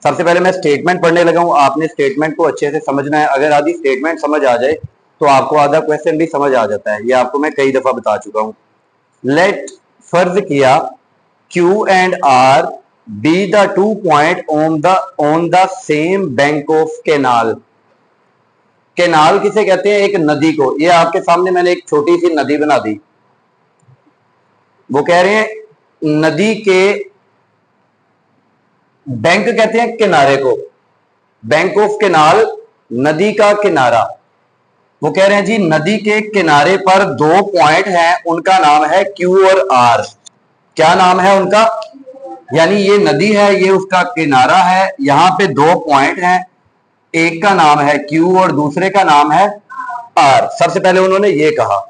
सबसे पहले मैं स्टेटमेंट पढ़ने लगा हूं, आपने स्टेटमेंट को अच्छे से समझना है। अगर आधी स्टेटमेंट समझ आ जाए तो आपको आधा क्वेश्चन भी समझ आ जाता है। ये आपको मैं कई दफा बता चुका हूं। लेट फर्ज किया Q and R be the 2 point on the same bank of canal. Canal किसे कहते हैं? एक नदी को। ये आपके सामने मैंने एक छोटी सी नदी बना दी। वो कह रहे हैं नदी के बैंक कहते हैं किनारे को, बैंक ऑफ कैनाल, नदी का किनारा। वो कह रहे हैं जी नदी के किनारे पर 2 पॉइंट हैं, उनका नाम है क्यू और आर। क्या नाम है उनका? यानी ये नदी है, ये उसका किनारा है, यहां पे 2 पॉइंट हैं, एक का नाम है क्यू और दूसरे का नाम है आर। सबसे पहले उन्होंने ये कहा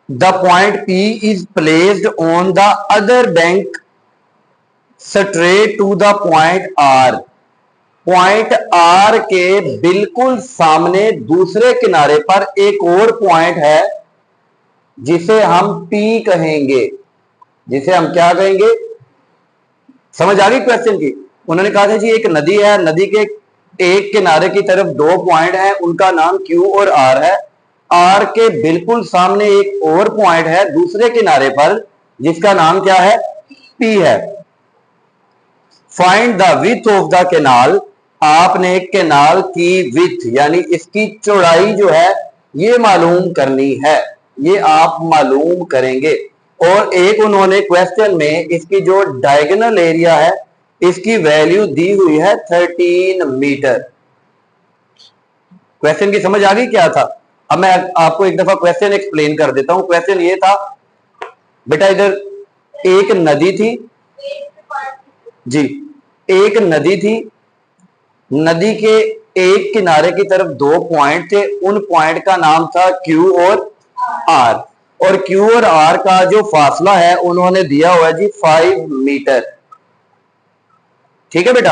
the point P is placed on the other bank straight to the point R. Point R के बिल्कुल सामने दूसरे किनारे पर एक और पॉइंट है जिसे हम पी कहेंगे। जिसे हम क्या कहेंगे? समझ आ गई क्वेश्चन की? उन्होंने कहा था जी एक नदी है, नदी के एक किनारे की तरफ 2 पॉइंट है, उनका नाम क्यू और आर है। आर के बिल्कुल सामने एक और पॉइंट है दूसरे किनारे पर जिसका नाम क्या है? पी है। Find the width of the canal. आपने कैनाल की विथ यानी इसकी चौड़ाई जो है ये मालूम करनी है, ये आप मालूम करेंगे। और एक उन्होंने क्वेश्चन में इसकी जो डायगोनल एरिया है इसकी वैल्यू दी हुई है 13 मीटर। क्वेश्चन की समझ आ गई क्या था? अब मैं आपको एक दफा क्वेश्चन एक्सप्लेन कर देता हूं। क्वेश्चन ये था बेटा, इधर एक नदी थी जी, एक नदी थी, नदी के एक किनारे की तरफ 2 पॉइंट थे, उन पॉइंट का नाम था क्यू और आर। और क्यू और आर का जो फासला है उन्होंने दिया हुआ है जी 5 मीटर। ठीक है बेटा।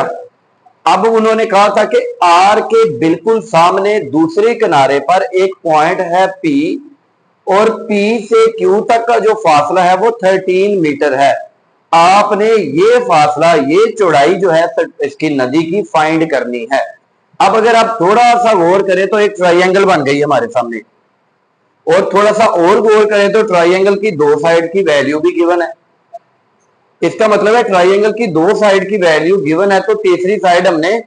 अब उन्होंने कहा था कि आर के बिल्कुल सामने दूसरे किनारे पर एक पॉइंट है पी, और पी से क्यू तक का जो फासला है वो 13 मीटर है। आपने ये फासला, ये चौड़ाई जो है इसकी नदी की फाइंड करनी है। अब अगर आप थोड़ा सा गौर करें तो एक ट्राइंगल बन गई हमारे सामने, और थोड़ा सा और गौर करें तो ट्राइंगल की 2 साइड की वैल्यू भी गिवन है। इसका मतलब है ट्राइंगल की 2 साइड की वैल्यू गिवन है, तो तीसरी साइड हमने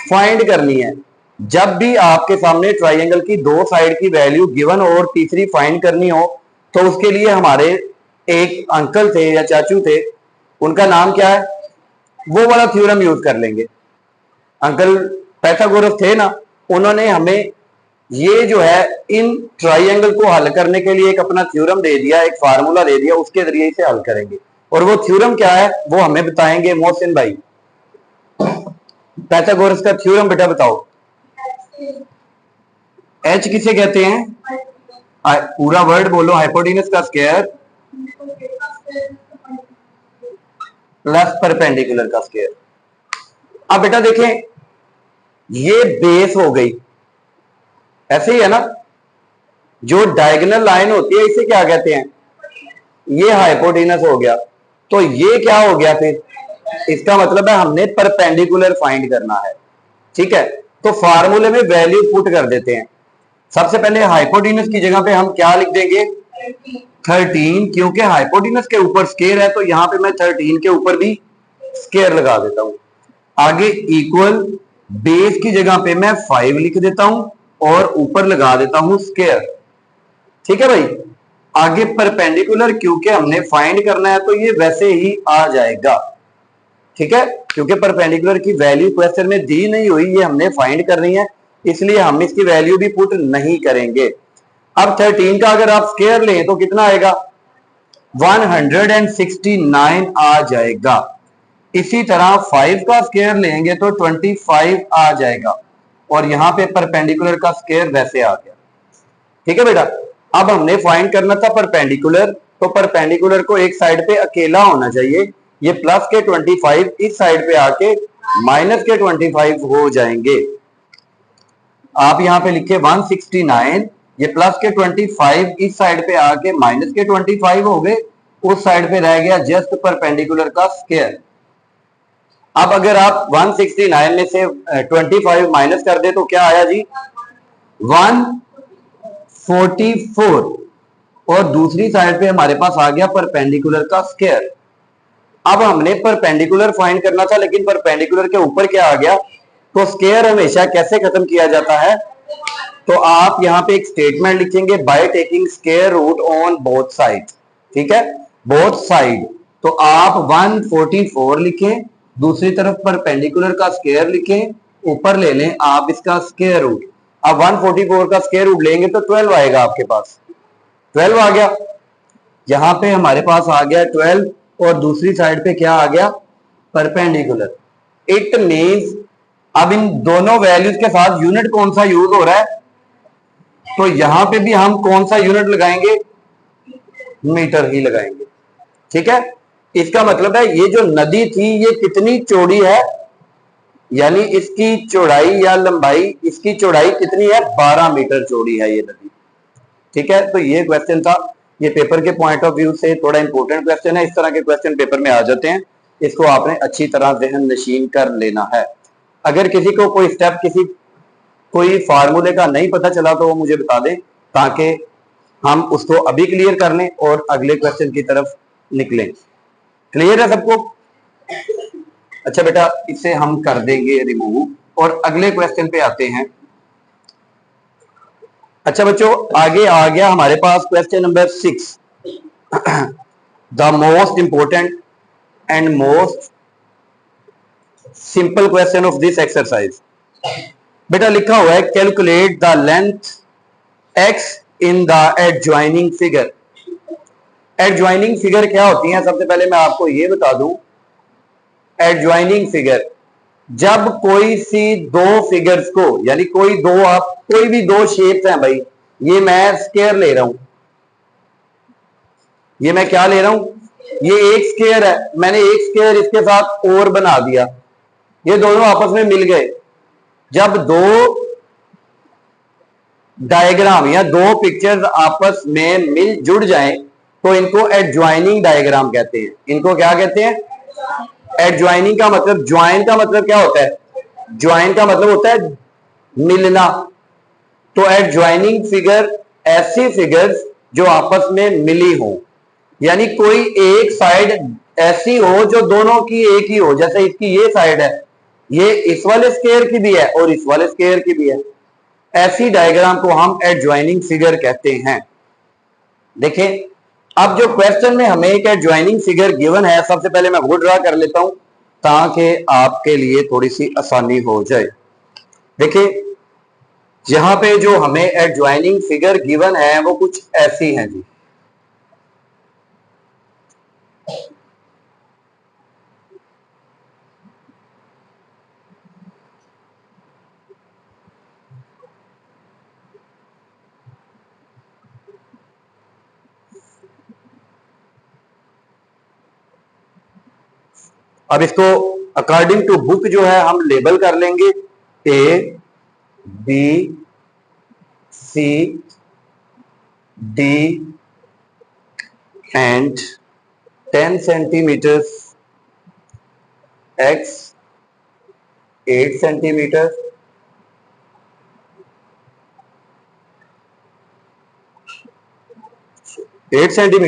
फाइंड करनी है। जब भी आपके सामने ट्राइंगल की 2 साइड की वैल्यू गिवन हो और तीसरी फाइंड करनी हो तो उसके लिए हमारे एक अंकल थे या चाचू थे, उनका नाम क्या है, वो वाला थ्योरम यूज कर लेंगे। अंकल पाइथागोरस थे ना, उन्होंने हमें ये जो है इन ट्राइंगल को हल करने के लिए एक अपना थ्योरम दे दिया, एक फार्मूला दे दिया, उसके जरिए से हल करेंगे। और वो थ्योरम क्या है वो हमें बताएंगे मोहसिन भाई। पाइथागोरस का थ्योरम बेटा बताओ। एच किसे कहते हैं? पूरा वर्ड बोलो। हाइपोटेनस का स्क्वायर प्लस परपेंडिकुलर का स्क्वायर। अब बेटा देखें, ये बेस हो गई, ऐसे ही है ना। जो डायगोनल लाइन होती है इसे क्या कहते हैं? ये हाइपोटेनस हो गया। तो ये क्या हो गया फिर? इसका मतलब है हमने परपेंडिकुलर फाइंड करना है। ठीक है, तो फार्मूले में वैल्यू पुट कर देते हैं। सबसे पहले हाइपोटेनस की जगह पे हम क्या लिख देंगे? 13, क्योंकि हाइपोटेनस के ऊपर स्क्वायर है तो यहां पे मैं 13 के ऊपर भी स्क्वायर लगा देता हूं। आगे इक्वल, बेस की जगह पे मैं 5 लिख देता हूं और ऊपर लगा देता हूं स्क्वायर। ठीक है भाई। आगे परपेंडिकुलर, क्योंकि हमने फाइंड करना है तो ये वैसे ही आ जाएगा। ठीक है, क्योंकि परपेंडिकुलर की वैल्यू क्वेश्चन में दी नहीं हुई, ये हमने फाइंड करनी है, इसलिए हम इसकी वैल्यू भी पुट नहीं करेंगे। अब 13 का अगर आप स्क्वायर लें तो कितना आएगा? 169 आ जाएगा। इसी तरह 5 का स्क्वायर लेंगे तो 25 आ जाएगा, और यहां पे परपेंडिकुलर का स्क्वायर वैसे आ गया। ठीक है बेटा। अब हमने फाइंड करना था परपेंडिकुलर, तो परपेंडिकुलर को एक साइड पे अकेला होना चाहिए। ये प्लस के 25 इस साइड पे आके माइनस के 25 हो जाएंगे। आप यहां पे लिखे 169, ये प्लस के 25 इस साइड पे आके माइनस के 25 हो गए, उस साइड पे रह गया जस्ट परपेंडिकुलर का स्क्वायर। अब अगर आप 169 में से 25 माइनस कर दे तो क्या आया जी? 144। और दूसरी साइड पे हमारे पास आ गया परपेंडिकुलर का स्क्वायर। अब हमने परपेंडिकुलर फाइंड करना था, लेकिन परपेंडिकुलर के ऊपर क्या आ गया? तो स्क्वायर हमेशा कैसे खत्म किया जाता है? तो आप यहां पे एक स्टेटमेंट लिखेंगे, by taking square root on both side. ठीक है, बोथ साइड। तो आप 144 लिखें, दूसरी तरफ परपेंडिकुलर का स्क्वायर लिखें, ऊपर ले लें आप इसका स्क्वायर रूट। अब 144 का स्क्वायर रूट लेंगे तो 12 आएगा आपके पास। 12 आ गया, यहां पे हमारे पास आ गया 12, और दूसरी साइड पे क्या आ गया? परपेंडिकुलर। इट मींस अब इन दोनों वैल्यूज के साथ यूनिट कौन सा यूज हो रहा है? तो यहां पे भी हम कौन सा यूनिट लगाएंगे? मीटर ही लगाएंगे। ठीक है, इसका मतलब है ये जो नदी थी ये कितनी चौड़ी है, यानी इसकी चौड़ाई या लंबाई, इसकी चौड़ाई कितनी है? 12 मीटर चौड़ी है ये नदी। ठीक है, तो ये क्वेश्चन था। ये पेपर के पॉइंट ऑफ व्यू से थोड़ा इंपॉर्टेंट क्वेश्चन है। इस तरह के क्वेश्चन पेपर में आ जाते हैं, इसको आपने अच्छी तरह जहन नशीन कर लेना है। अगर किसी को कोई स्टेप, कोई फार्मूले का नहीं पता चला तो वो मुझे बता दें, ताकि हम उसको अभी क्लियर कर लें और अगले क्वेश्चन की तरफ निकलें। क्लियर है सबको? अच्छा बेटा, इसे हम कर देंगे रिमूव और अगले क्वेश्चन पे आते हैं। अच्छा बच्चों, आगे आ गया हमारे पास question number 6, the most important and most simple question of this exercise. बेटा लिखा हुआ है, calculate the length x in the adjoining figure. Adjoining figure क्या होती है? सबसे पहले मैं आपको यह बता दूं, एडजॉइनिंग फिगर जब कोई सी दो फिगर्स को, यानी कोई भी दो शेप्स हैं भाई, ये मैं स्क्वायर ले रहा हूं, ये मैं क्या ले रहा हूं? ये एक स्क्वायर है, मैंने एक स्क्वायर इसके साथ और बना दिया, ये दोनों आपस में मिल गए। जब दो डायग्राम या दो पिक्चर्स आपस में मिल जुड़ जाएं तो इनको एडजॉइनिंग डायग्राम कहते हैं। इनको क्या कहते हैं? एडजॉइनिंग का मतलब, ज्वाइन का मतलब क्या होता है? ज्वाइन का मतलब होता है मिलना। तो एडजॉइनिंग फिगर ऐसी फिगर्स जो आपस में मिली हो, यानी कोई एक साइड ऐसी हो जो दोनों की एक ही हो। जैसे इसकी ये साइड है, ये इस वाले स्क्वायर की भी है और इस वाले स्क्वायर की भी है, ऐसी डायग्राम को हम एडजॉइनिंग फिगर कहते हैं। देखें, अब जो क्वेश्चन में हमें एक एडजॉइनिंग फिगर गिवन है, सबसे पहले मैं वो ड्रा कर लेता हूं ताकि आपके लिए थोड़ी सी आसानी हो जाए। देखिए, यहां पे जो हमें एडजॉइनिंग फिगर गिवन है वो कुछ ऐसी है जी। अब इसको अकॉर्डिंग टू बुक जो है हम लेबल कर लेंगे, A B C D and 10 centimetre, X 8 centimetre,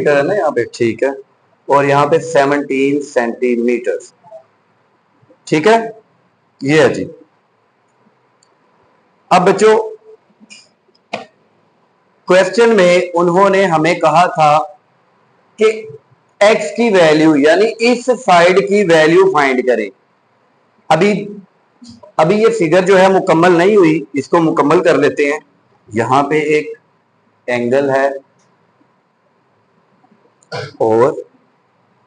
है ना यहाँ पे? ठीक है, और यहाँ पे 17 सेंटीमीटर। ठीक है, ये है जी। अब बच्चों, क्वेश्चन में उन्होंने हमें कहा था कि x की वैल्यू, यानी इस साइड की वैल्यू फाइंड करें। अभी ये फिगर जो है मुकम्मल नहीं हुई, इसको मुकम्मल कर लेते हैं। यहां पे एक एंगल है और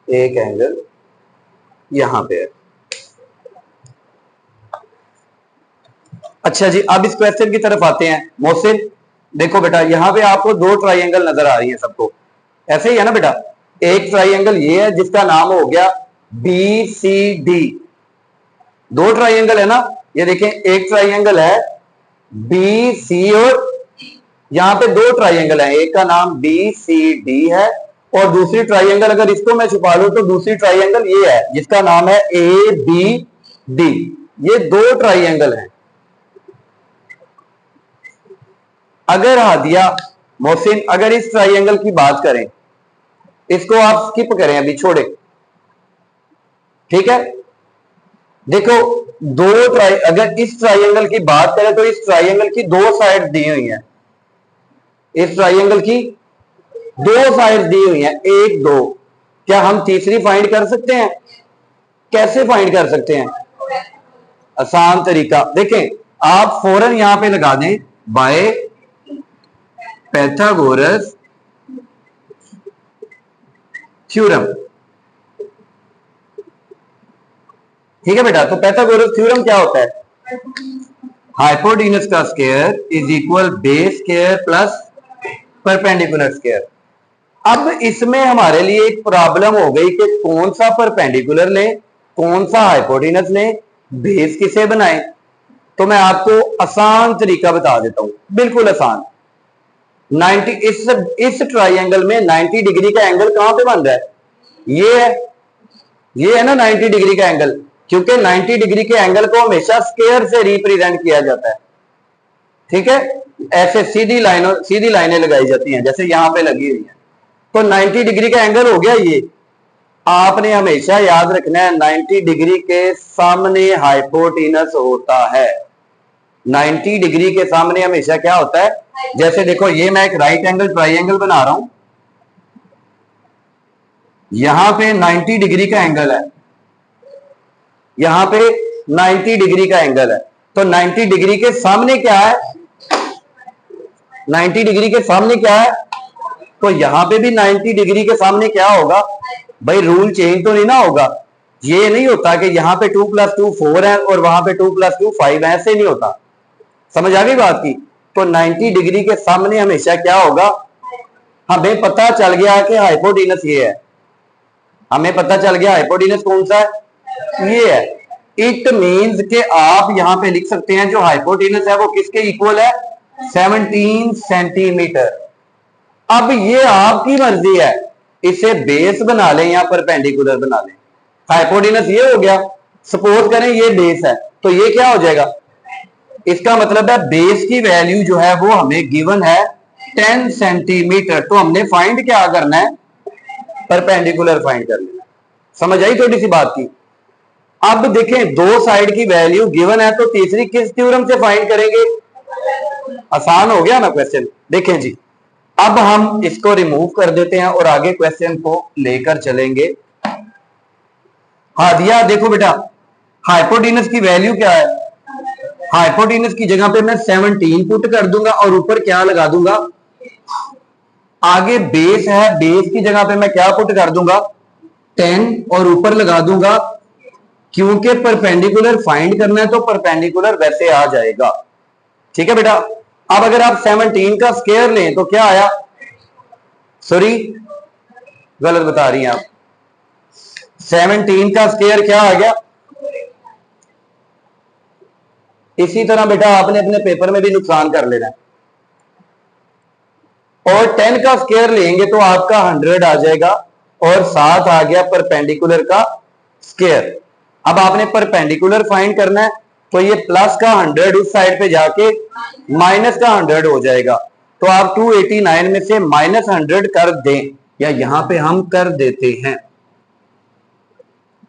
एक एंगल यहां पे है। अच्छा जी, अब इस क्वेश्चन की तरफ आते हैं। मोहसिन देखो बेटा, यहां पे आपको दो ट्राइंगल नजर आ रही है सबको, ऐसे ही है ना बेटा? एक ट्राइंगल ये है जिसका नाम हो गया BCD। दो ट्राइंगल है ना, ये देखें, एक ट्राइंगल है BC और यहां पे दो ट्राइंगल है, एक का नाम BCD है और दूसरी ट्राइंगल, अगर इसको मैं छुपा लूं तो दूसरी ट्राइंगल ये है जिसका नाम है AB डी, ये दो ट्राइंगल हैं। अगर हादिया मोहसिन अगर इस ट्राइंगल की बात करें, इसको आप स्किप करें, अभी छोड़े, ठीक है। देखो अगर इस ट्राइंगल की बात करें तो इस ट्राइंगल की दो साइड दी हुई हैं, इस ट्राइंगल की दो साइड दी हुई हैं, एक दो। क्या हम तीसरी फाइंड कर सकते हैं? कैसे फाइंड कर सकते हैं? आसान तरीका देखें, आप फौरन यहां पे लगा दें, बाय पैथागोरस थ्योरम। ठीक है बेटा, तो पैथागोरस थ्योरम क्या होता है? हाइपोटेन्यूज का square is equal base square plus perpendicular square. अब इसमें हमारे लिए एक प्रॉब्लम हो गई कि कौन सा परपेंडिकुलर लें, कौन सा हाइपोटेन्यूज लें, बेस किसे बनाएं। तो मैं आपको आसान तरीका बता देता हूं, बिल्कुल आसान। 90 इस ट्राइंगल में 90 डिग्री का एंगल कहां पे बन रहा है? ये है ना 90 डिग्री का एंगल, क्योंकि 90 डिग्री के एंगल को हमेशा स्क्वायर से रिप्रेजेंट किया जाता है। ठीक है, ऐसे सीधी लाइनें लगाई जाती हैं, जैसे यहां पे लगी हुई है। तो 90 डिग्री का एंगल हो गया ये। आपने हमेशा याद रखना है 90 डिग्री के सामने हाइपोटेनस होता है। 90 डिग्री के सामने हमेशा क्या होता है? जैसे देखो, ये मैं एक राइट एंगल ट्राइंगल बना रहा हूं, यहां पे 90 डिग्री का एंगल है, यहां पे 90 डिग्री का एंगल है। तो 90 डिग्री के सामने क्या है? 90 डिग्री के सामने क्या है? तो यहां पे भी 90 डिग्री के सामने क्या होगा भाई? रूल चेंज तो नहीं ना होगा। ये नहीं होता कि यहां पे 2 + 2 4 है और वहां पे 2 + 2 5 है, ऐसे नहीं होता। समझ आ गई बात की? तो 90 डिग्री के सामने हमेशा क्या होगा? हमें पता चल गया कि हाइपोटेनस ये है, हमें पता चल गया हाइपोटेनस कौन सा है? ये है। इट मींस कि आप यहां पे लिख सकते हैं जो हाइपोटेनस है वो किसके इक्वल है? 17 सेंटीमीटर। अब ये आपकी मर्जी है, इसे बेस बना लें या परपेंडिकुलर बना लें। हाइपोटेनस ये हो गया, सपोज करें ये बेस है, तो ये क्या हो जाएगा? इसका मतलब है बेस की वैल्यू जो है वो हमें गिवन है 10 सेंटीमीटर। तो हमने फाइंड क्या करना है? परपेंडिकुलर फाइंड कर लेना। समझ आई थोड़ी सी बात की? अब देखें, दो साइड की वैल्यू गिवन है, तो तीसरी किस थ्योरम से फाइंड करेंगे? आसान हो गया ना क्वेश्चन। देखें जी, अब हम इसको रिमूव कर देते हैं और आगे क्वेश्चन को लेकर चलेंगे। हादिया देखो बेटा, हाइपोटेनस की वैल्यू क्या है? हाइपोटेनस की जगह पे मैं 17 पुट कर दूंगा और ऊपर क्या लगा दूंगा? आगे बेस है, बेस की जगह पे मैं क्या पुट कर दूंगा? 10 और ऊपर लगा दूंगा, क्योंकि परपेंडिकुलर फाइंड करना है तो परपेंडिकुलर वैसे आ जाएगा। ठीक है बेटा। अब अगर आप 17 का स्क्वायर लें तो क्या आया? सॉरी, गलत बता रही हैं आप। 17 का स्क्वायर क्या आ गया? इसी तरह बेटा आपने अपने पेपर में भी नुकसान कर लेना है। और 10 का स्क्वायर लेंगे तो आपका 100 आ जाएगा और साथ आ गया परपेंडिकुलर का स्क्वायर। अब आपने परपेंडिकुलर फाइंड करना है, तो ये प्लस का 100 उस साइड पे जाके माइनस का 100 हो जाएगा। तो आप 289 में से -100 कर दें, या यहां पे हम कर देते हैं,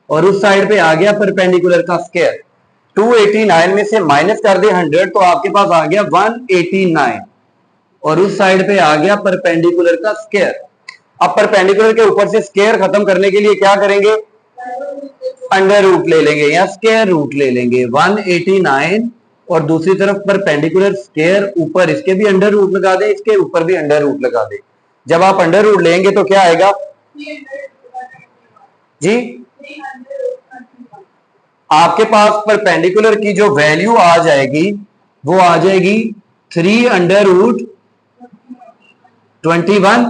और उस साइड पे आ गया परपेंडिकुलर का स्क्वायर। 289 में से माइनस कर दे 100, तो आपके पास आ गया 189, और उस साइड पे आ गया परपेंडिकुलर का स्क्वायर। अब परपेंडिकुलर के ऊपर से स्क्वायर खत्म करने के लिए क्या करेंगे? अंडर रूट ले लेंगे या स्क्वायर रूट ले लेंगे। 189 और दूसरी तरफ परपेंडिकुलर स्क्वायर, ऊपर इसके भी अंडर रूट लगा दे, इसके ऊपर भी अंडर रूट लगा दे। जब आप अंडर रूट लेंगे तो क्या आएगा जी? आपके पास परपेंडिकुलर की जो वैल्यू आ जाएगी वो आ जाएगी 3√21।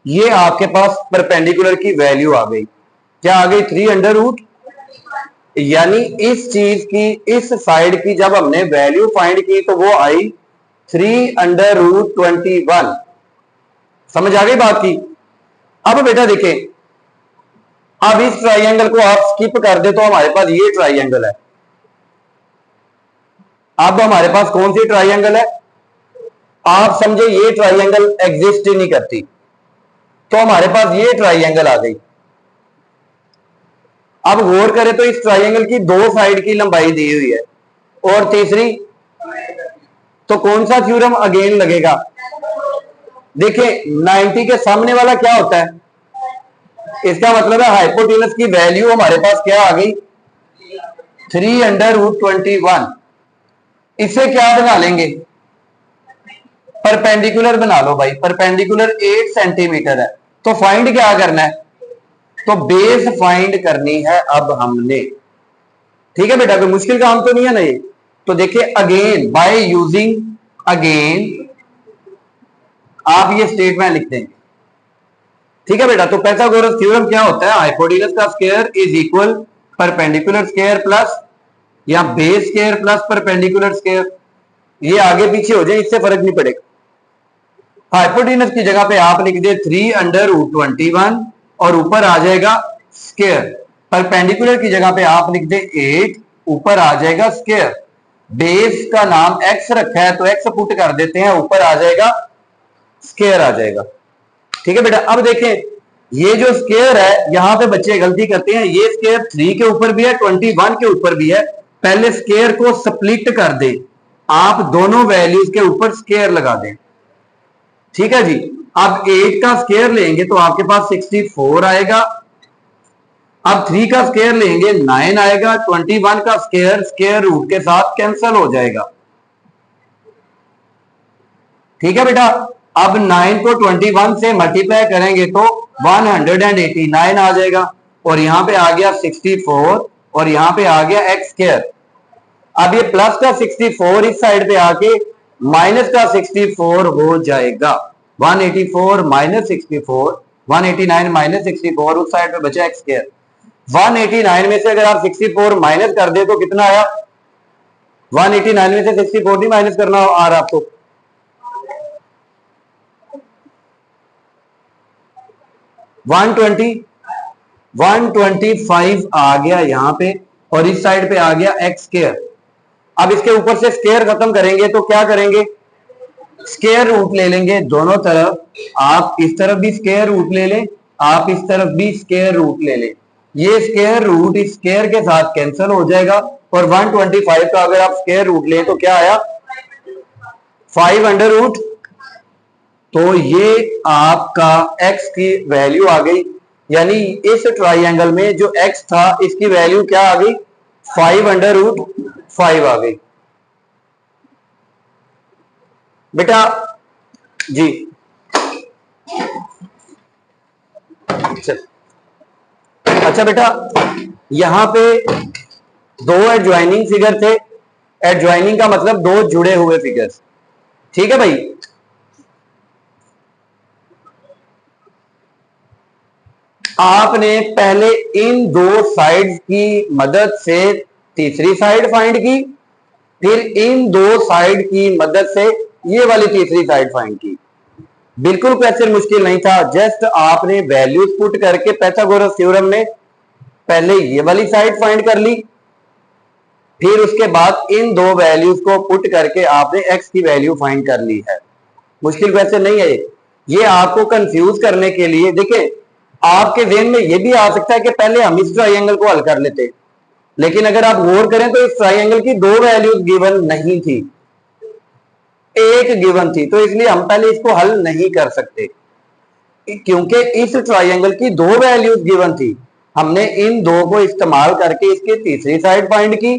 ये आपके पास परपेंडिकुलर की वैल्यू आ गई। क्या आ गई? 3√, यानी इस चीज की, इस साइड की जब हमने वैल्यू फाइंड की तो वो आई 3√21। समझ आ गई बात की? अब बेटा देखें, अब इस ट्राइंगल को आप स्किप कर दे तो हमारे पास ये ट्राइंगल है। अब हमारे पास कौन सी ट्राइंगल है? आप समझे ये ट्राइंगल एग्जिस्ट ही नहीं करती, तो हमारे पास ये ट्राइंगल आ गई। अब गौर करें तो इस ट्राइंगल की दो साइड की लंबाई दी हुई है और तीसरी, तो कौन सा थ्योरम अगेन लगेगा? देखिए 90 के सामने वाला क्या होता है? इसका मतलब है हाइपोटेनस की वैल्यू हमारे पास क्या आ गई? 3√21। इसे क्या बना लेंगे? परपेंडिकुलर बना लो भाई। परपेंडिकुलर 8 सेंटीमीटर है, तो फाइंड क्या करना है? तो बेस फाइंड करनी है अब हमने। ठीक है बेटा, कोई मुश्किल काम तो नहीं है ना ये। तो देखिए अगेन बाय यूजिंग, अगेन आप ये स्टेटमेंट लिख देंगे। ठीक है बेटा, तो पाइथागोरस थ्योरम क्या होता है? हाइपोटेनस का square is equal perpendicular square plus या base square plus perpendicular square. ये आगे पीछे हो जाए इससे फर्क नहीं पड़ेगा। हाइपोटेनस की जगह पे आप लिख दे 3√21 और ऊपर आ जाएगा स्क्वायर। परपेंडिकुलर की जगह पे आप लिख दे 8, ऊपर आ जाएगा स्क्वायर। बेस का नाम x रखा है तो x पुट कर देते हैं, ऊपर आ जाएगा स्क्वायर आ जाएगा। ठीक है बेटा, अब देखें ये जो स्क्वायर है यहां पे बच्चे गलती करते हैं, ये स्क्वायर 3 के ऊपर भी है 21 के ऊपर भी है। पहले स्क्वायर को स्प्लिट कर दे, आप दोनों वैल्यूज के ऊपर स्क्वायर लगा दें। ठीक है जी, अब 8 का स्क्वायर लेंगे तो आपके पास 64 आएगा। अब 3 का स्क्वायर लेंगे 9 आएगा। 21 का स्क्वायर स्क्वायर रूट के साथ कैंसिल हो जाएगा। ठीक है बेटा, अब 9 को 21 से मल्टीप्लाई करेंगे तो 189 आ जाएगा और यहां पे आ गया 64 और यहां पे आ गया एक्स स्क्वायर। अब ये प्लस का 64 इस साइड पे आके माइनस का 64 हो जाएगा। 184 माइनस 64, 189 माइनस 64, उस साइड पे बचा एक्स स्क्वायर। 189 में से अगर आप 64 माइनस कर दे तो कितना आया? 189 में से 64 नहीं माइनस करना आ रहा आपको? 125 आ गया यहां पे और इस साइड पे आ गया एक्स स्क्वायर। अब इसके ऊपर से स्क्वायर खत्म करेंगे तो क्या करेंगे? स्क्वायर रूट ले लेंगे दोनों तरफ। आप इस तरफ भी स्क्वायर रूट ले लें, आप इस तरफ भी स्क्वायर रूट ले लें। ये स्क्वायर रूट इस स्क्वायर के साथ कैंसिल हो जाएगा और 125 का अगर आप स्क्वायर रूट लें तो क्या आया? 5 अंडर रूट। तो ये आपका x की वैल्यू आ गई, यानी इस ट्राइंगल में जो x था इसकी वैल्यू क्या आ गई? 5√5 आ गई। बेटा जी अच्छा बेटा, यहां पे दो एडजॉइनिंग फिगर थे। एडजॉइनिंग का मतलब दो जुड़े हुए फिगर्स। ठीक है भाई, आपने पहले इन दो साइड्स की मदद से तीसरी साइड फाइंड की, फिर इन दो साइड की मदद से ये वाली तीसरी साइड फाइंड की। बिल्कुल क्वेश्चन मुश्किल नहीं था, जस्ट आपने वैल्यूज पुट करके पाइथागोरस थ्योरम में पहले ये वाली साइड फाइंड कर ली, फिर उसके बाद इन दो वैल्यूज को पुट करके आपने x की वैल्यू फाइंड कर ली है। मुश्किल क्वेश्चन नहीं है ये आपको कंफ्यूज करने के लिए। देखिए आपके ज़हन में ये भी आ सकता है कि पहले हम इस ट्राइंगल को हल कर लेते, लेकिन अगर आप गौर करें तो इस ट्राइंगल की दो वैल्यूज गिवन नहीं थी, एक गिवन थी, तो इसलिए हम पहले इसको हल नहीं कर सकते क्योंकि इस ट्राइंगल की दो वैल्यूज गिवन थी। हमने इन दो को इस्तेमाल करके इसकी तीसरी साइड फाइंड की,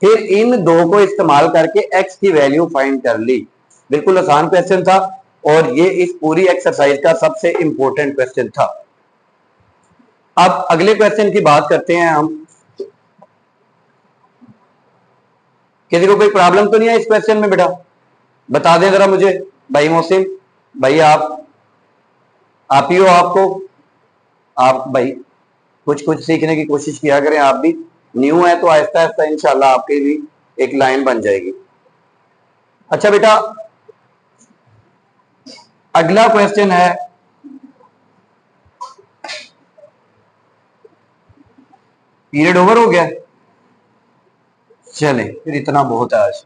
फिर इन दो को इस्तेमाल करके x की वैल्यू फाइंड कर ली। बिल्कुल आसान क्वेश्चन था और ये इस पूरी एक्सरसाइज का सबसे इंपॉर्टेंट क्वेश्चन था। अब अगले क्वेश्चन की बात करते हैं हम। किसी को कोई प्रॉब्लम तो नहीं है इस क्वेश्चन में? बेटा बता दें जरा मुझे। भाई मोहसिन भाई, आप ही हो, आपको आप भाई कुछ कुछ सीखने की कोशिश किया करें। आप भी न्यू है तो आहिस्ता आहिस्ता इंशाल्लाह आपकी भी एक लाइन बन जाएगी। अच्छा बेटा, अगला क्वेश्चन है पीरियड ओवर हो गया। चले फिर इतना बहुत है आज।